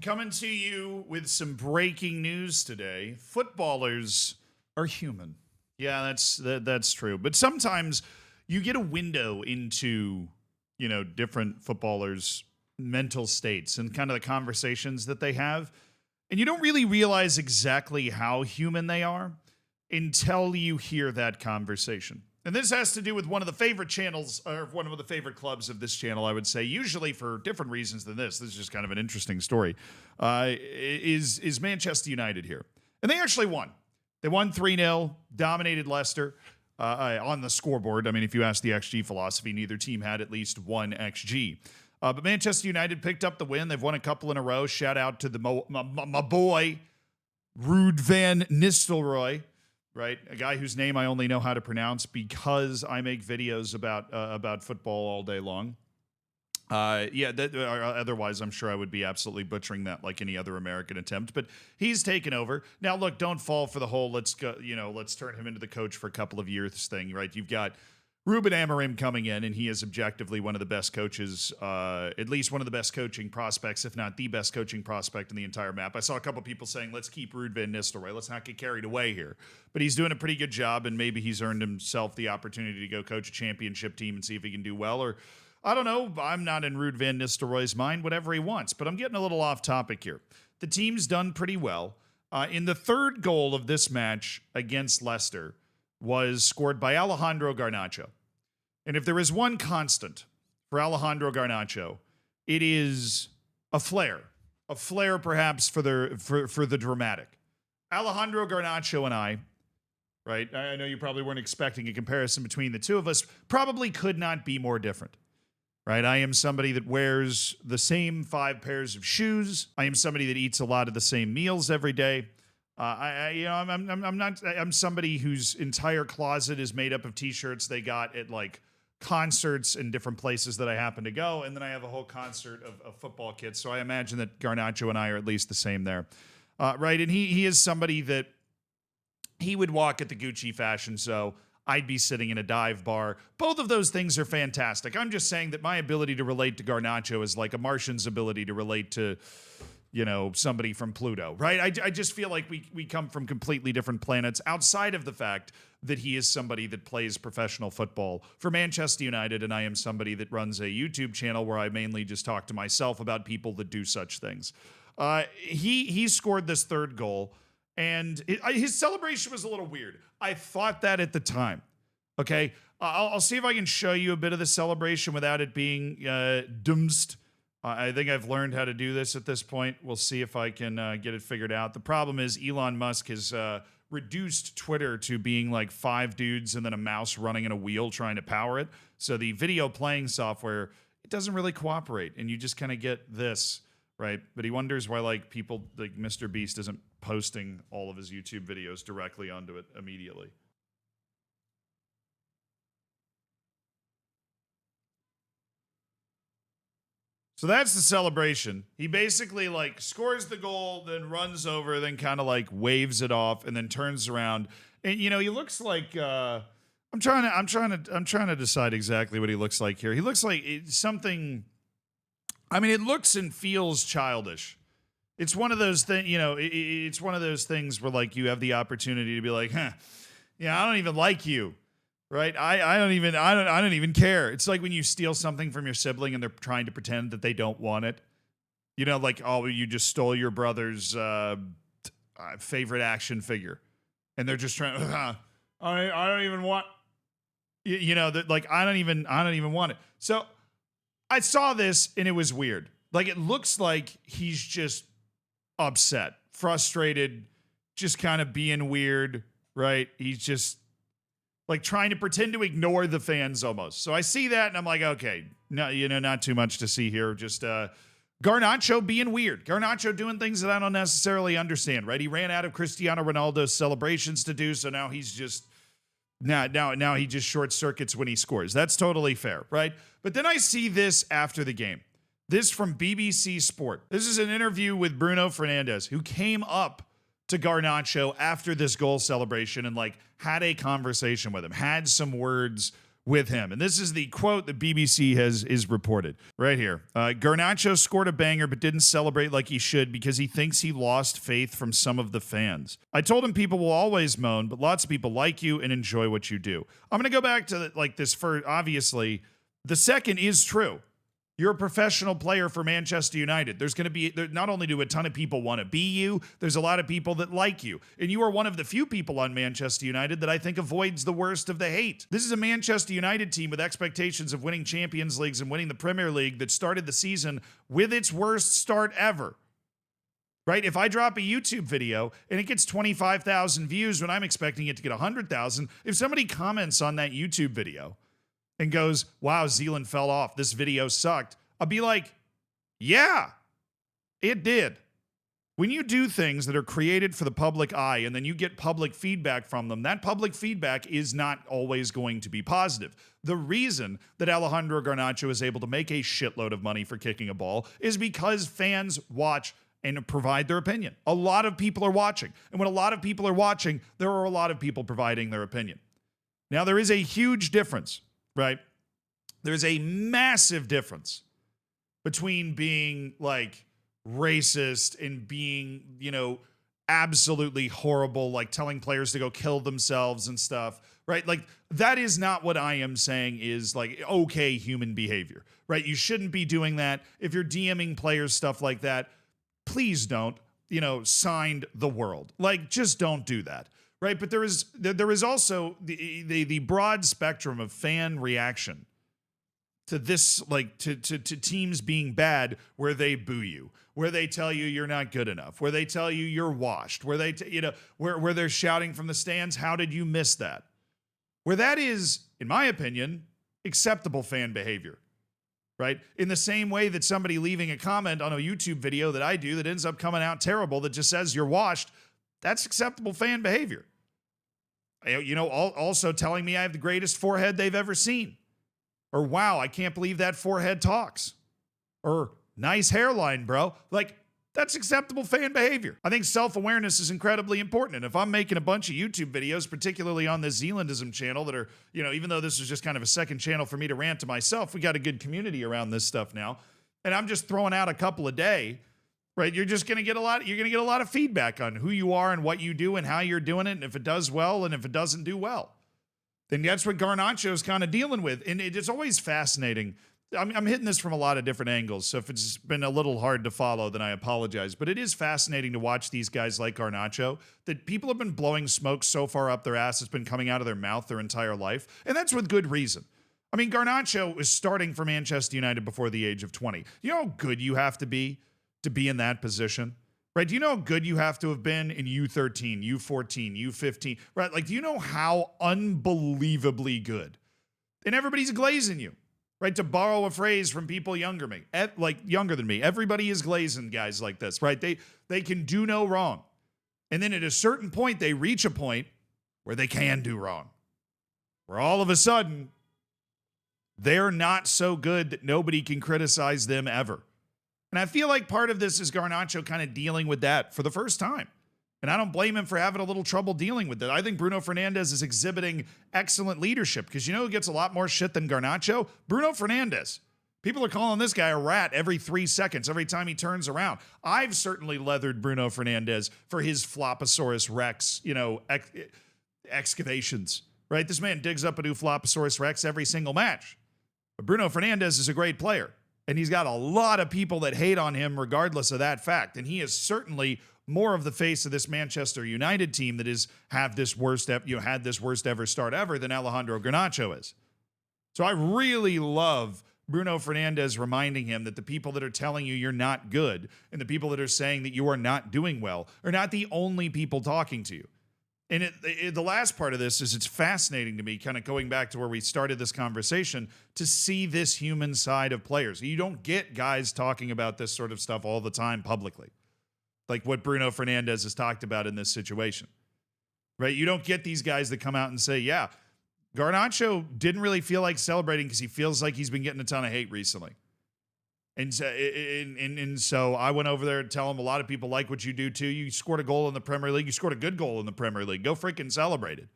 I'm coming to you with some breaking news today. Footballers are human. Yeah, that's true. But sometimes you get a window into, different footballers' mental states and kind of the conversations that they have. And you don't really realize exactly how human they are until you hear that conversation. And this has to do with one of the favorite channels, or one of the favorite clubs of this channel, I would say, usually for different reasons than this. This is just kind of an interesting story. Is Manchester United here. And they actually won. They won 3-0, dominated Leicester on the scoreboard. I mean, if you ask the XG philosophy, neither team had at least one XG. But Manchester United picked up the win. They've won a couple in a row. Shout out to my boy, Ruud van Nistelrooy. Right, a guy whose name I only know how to pronounce because I make videos about football all day long. Otherwise, I'm sure I would be absolutely butchering that like any other American attempt. But he's taken over now. Look, don't fall for the whole let's go. Let's turn him into the coach for a couple of years thing. Right, you've got Ruben Amorim coming in, and he is objectively one of the best coaches, at least one of the best coaching prospects, if not the best coaching prospect in the entire map. I saw a couple people saying, let's keep Ruud van Nistelrooy. Let's not get carried away here. But he's doing a pretty good job, and maybe he's earned himself the opportunity to go coach a championship team and see if he can do well. Or, I don't know, I'm not in Ruud van Nistelrooy's mind, whatever he wants. But I'm getting a little off topic here. The team's done pretty well. In the third goal of this match against Leicester was scored by Alejandro Garnacho. And if there is one constant for Alejandro Garnacho, it is a flair perhaps for the dramatic. Alejandro Garnacho and I, right? I know you probably weren't expecting a comparison between the two of us. Probably could not be more different, right? I am somebody that wears the same 5 pairs of shoes. I am somebody that eats a lot of the same meals every day. I'm somebody whose entire closet is made up of t-shirts they got at like concerts in different places that I happen to go, and then I have a whole concert of football kits. So I imagine that Garnacho and I are at least the same there, right? And he is somebody that he would walk at the Gucci fashion show. I'd be sitting in a dive bar. Both of those things are fantastic. I'm just saying that my ability to relate to Garnacho is like a Martian's ability to relate to, somebody from Pluto, right? I just feel like we come from completely different planets outside of the fact that he is somebody that plays professional football for Manchester United, and I am somebody that runs a YouTube channel where I mainly just talk to myself about people that do such things. He scored this third goal, and his celebration was a little weird. I thought that at the time. Okay, I'll see if I can show you a bit of the celebration without it being doomsed. I think I've learned how to do this at this point. We'll see if I can get it figured out. The problem is Elon Musk has reduced Twitter to being like 5 dudes and then a mouse running in a wheel trying to power it. So the video playing software, it doesn't really cooperate, and you just kind of get this, right? But he wonders why like people like Mr. Beast isn't posting all of his YouTube videos directly onto it immediately. So that's the celebration. He basically like scores the goal, then runs over, then kind of like waves it off, and then turns around. And he looks like I'm trying to decide exactly what he looks like here. He looks like something. I mean, it looks and feels childish. It's one of those things. It's one of those things where like you have the opportunity to be like, I don't even like you. Right? I don't even care. It's like when you steal something from your sibling and they're trying to pretend that they don't want it. Like, oh, you just stole your brother's favorite action figure. And they're just trying I don't even want like I don't even want it. So I saw this and it was weird. Like it looks like he's just upset, frustrated, just kind of being weird, right? He's just like trying to pretend to ignore the fans almost. So I see that and I'm like, okay, no, not too much to see here. Just Garnacho being weird. Garnacho doing things that I don't necessarily understand, right? He ran out of Cristiano Ronaldo's celebrations to do, so now he's just now he just short circuits when he scores. That's totally fair, right? But then I see this after the game. This from BBC Sport. This is an interview with Bruno Fernandes, who came up to Garnacho after this goal celebration and like had a conversation with him, had some words with him. And this is the quote that BBC is reported right here. Garnacho scored a banger but didn't celebrate like he should because he thinks he lost faith from some of the fans. I told him people will always moan, but lots of people like you and enjoy what you do. I'm going to go back to this first. Obviously, the second is true. You're a professional player for Manchester United. There's going to be, not only do a ton of people want to be you, there's a lot of people that like you. And you are one of the few people on Manchester United that I think avoids the worst of the hate. This is a Manchester United team with expectations of winning Champions Leagues and winning the Premier League that started the season with its worst start ever. Right? If I drop a YouTube video and it gets 25,000 views when I'm expecting it to get 100,000, if somebody comments on that YouTube video and goes, wow, Zealand fell off, this video sucked, I'll be like, yeah, it did. When you do things that are created for the public eye and then you get public feedback from them, that public feedback is not always going to be positive. The reason that Alejandro Garnacho is able to make a shitload of money for kicking a ball is because fans watch and provide their opinion. A lot of people are watching. And when a lot of people are watching, there are a lot of people providing their opinion. Now, there is a huge difference. Right? There's a massive difference between being like racist and being, absolutely horrible, like telling players to go kill themselves and stuff, right? Like that is not what I am saying is like okay human behavior, right? You shouldn't be doing that. If you're DMing players stuff like that, please don't, signed the world. Like just don't do that. Right, but there is also the broad spectrum of fan reaction to this, like to teams being bad, where they boo you, where they tell you you're not good enough, where they tell you you're washed, where they where they're shouting from the stands, how did you miss that? Where that is, in my opinion, acceptable fan behavior. Right? In the same way that somebody leaving a comment on a YouTube video that I do that ends up coming out terrible that just says you're washed, that's acceptable fan behavior. Also telling me I have the greatest forehead they've ever seen. Or, wow, I can't believe that forehead talks. Or, nice hairline, bro. Like, that's acceptable fan behavior. I think self-awareness is incredibly important. And if I'm making a bunch of YouTube videos, particularly on this Zealandism channel that are, even though this is just kind of a second channel for me to rant to myself, we got a good community around this stuff now. And I'm just throwing out a couple a day. Right, you're going to get a lot of feedback on who you are and what you do and how you're doing it, and if it does well and if it doesn't do well. Then that's what Garnacho is kind of dealing with, and it's always fascinating. I'm hitting this from a lot of different angles, so if it's been a little hard to follow, then I apologize. But it is fascinating to watch these guys like Garnacho, that people have been blowing smoke so far up their ass, it's been coming out of their mouth their entire life, and that's with good reason. I mean, Garnacho is starting for Manchester United before the age of 20. You know how good you have to be in that position, right? Do you know how good you have to have been in U13, U14, U15, right? Like, do you know how unbelievably good? And everybody's glazing you, right? To borrow a phrase from people younger than me, everybody is glazing guys like this, right? They can do no wrong. And then at a certain point, they reach a point where they can do wrong, where all of a sudden, they're not so good that nobody can criticize them ever. And I feel like part of this is Garnacho kind of dealing with that for the first time. And I don't blame him for having a little trouble dealing with it. I think Bruno Fernandes is exhibiting excellent leadership because you know who gets a lot more shit than Garnacho? Bruno Fernandes. People are calling this guy a rat every 3 seconds, every time he turns around. I've certainly leathered Bruno Fernandes for his Floposaurus Rex, excavations, right? This man digs up a new Floposaurus Rex every single match. But Bruno Fernandes is a great player. And he's got a lot of people that hate on him regardless of that fact. And he is certainly more of the face of this Manchester United team that had this worst ever start ever than Alejandro Garnacho is. So I really love Bruno Fernandes reminding him that the people that are telling you you're not good and the people that are saying that you are not doing well are not the only people talking to you. And the last part of this is it's fascinating to me, kind of going back to where we started this conversation, to see this human side of players. You don't get guys talking about this sort of stuff all the time publicly, like what Bruno Fernandes has talked about in this situation, right? You don't get these guys that come out and say, yeah, Garnacho didn't really feel like celebrating because he feels like he's been getting a ton of hate recently. And so I went over there to tell him a lot of people like what you do too. You scored a goal in the Premier League. You scored a good goal in the Premier League. Go freaking celebrate it.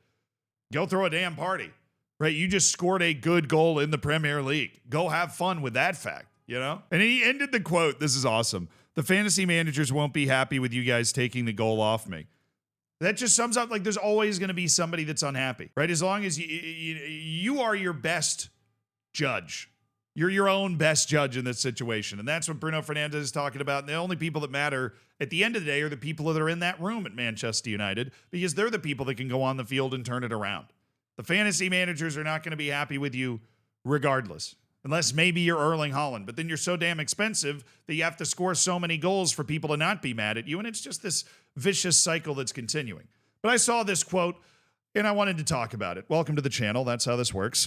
Go throw a damn party. right? You just scored a good goal in the Premier League. Go have fun with that fact, you know? And he ended the quote. This is awesome. The fantasy managers won't be happy with you guys taking the goal off me. That just sums up, like, there's always going to be somebody that's unhappy, right? As long as you are your best judge. You're your own best judge in this situation. And that's what Bruno Fernandes is talking about. And the only people that matter at the end of the day are the people that are in that room at Manchester United, because they're the people that can go on the field and turn it around. The fantasy managers are not going to be happy with you regardless, unless maybe you're Erling Haaland. But then you're so damn expensive that you have to score so many goals for people to not be mad at you. And it's just this vicious cycle that's continuing. But I saw this quote and I wanted to talk about it. Welcome to the channel. That's how this works.